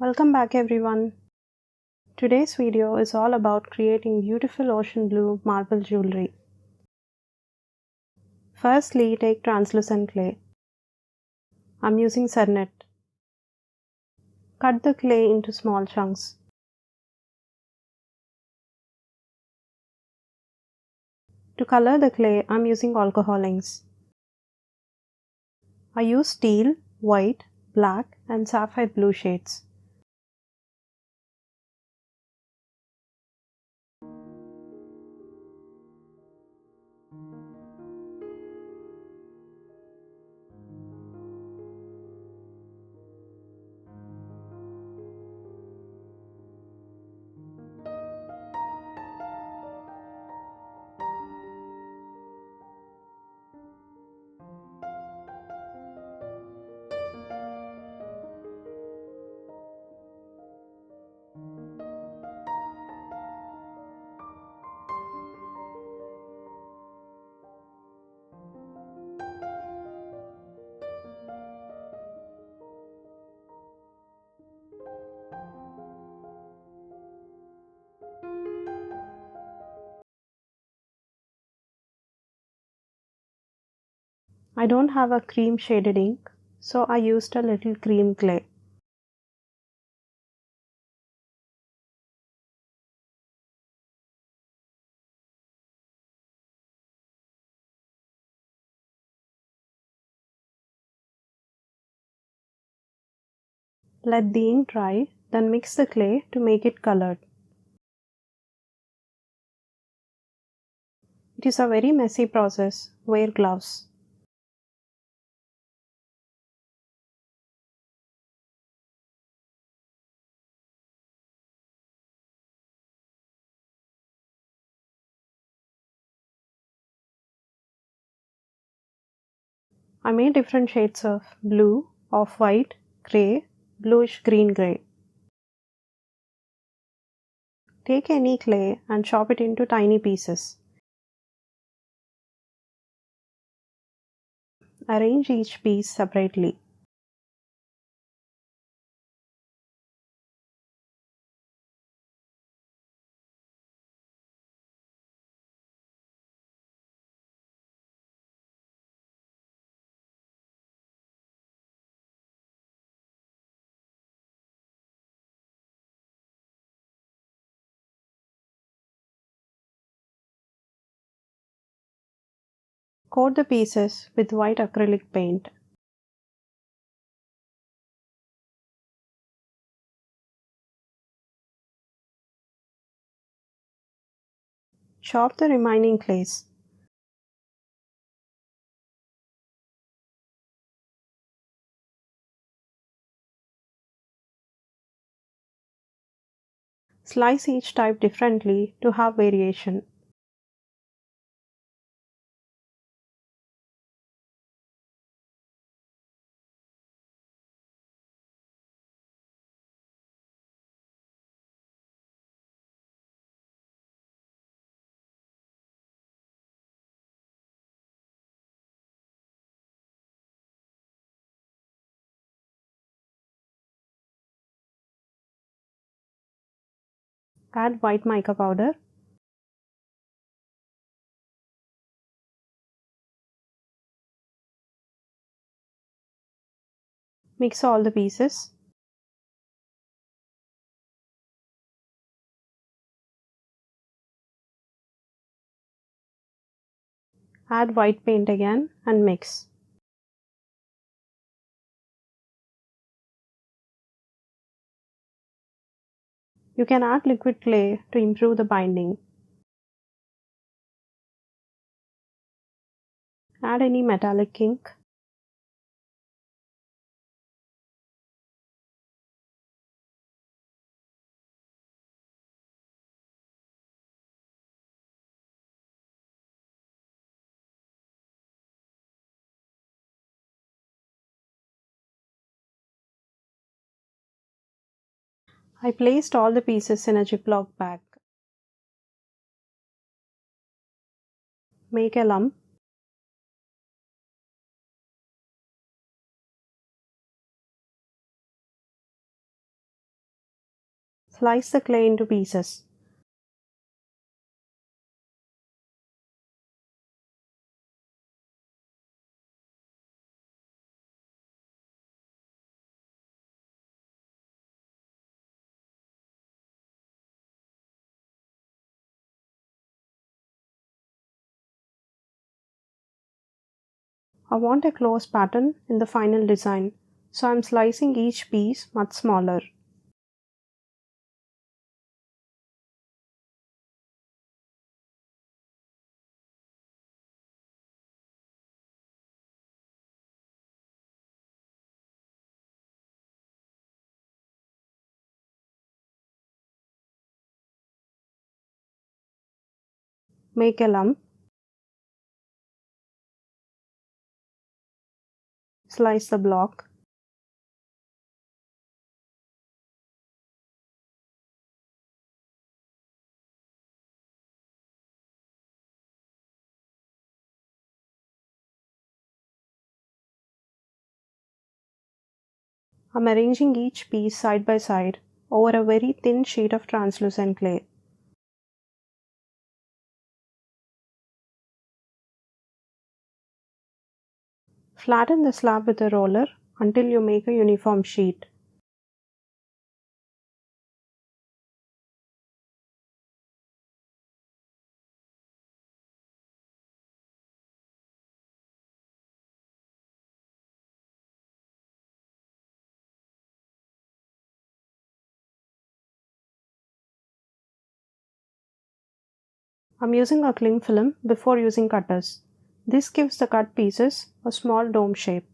Welcome back everyone. Today's video is all about creating beautiful ocean blue marble jewelry. Firstly, take translucent clay. I'm using Cernet. Cut the clay into small chunks. To color the clay, I'm using alcohol inks. I use teal, white, black and sapphire blue shades. I don't have a cream shaded ink, so I used a little cream clay. Let the ink dry, then mix the clay to make it colored. It is a very messy process. Wear gloves. I made different shades of blue, off-white, grey, bluish-green-grey. Take any clay and chop it into tiny pieces. Arrange each piece separately. Coat the pieces with white acrylic paint. Chop the remaining clays. Slice each type differently to have variation. Add white mica powder. Mix all the pieces. Add white paint again and mix. You can add liquid clay to improve the binding. Add any metallic ink. I placed all the pieces in a Ziploc bag. Make a lump. Slice the clay into pieces. I want a close pattern in the final design, so I'm slicing each piece much smaller. Make a lump. Slice the block. I'm arranging each piece side by side over a very thin sheet of translucent clay. Flatten the slab with a roller until you make a uniform sheet. I'm using a cling film before using cutters. This gives the cut pieces a small dome shape.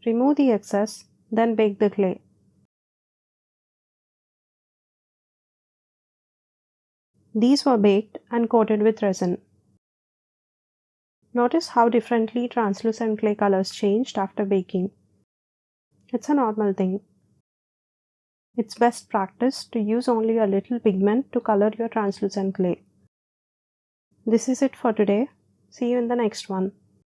Remove the excess, then bake the clay. These were baked and coated with resin. Notice how differently translucent clay colors changed after baking. It's a normal thing. It's best practice to use only a little pigment to color your translucent clay. This is it for today. See you in the next one.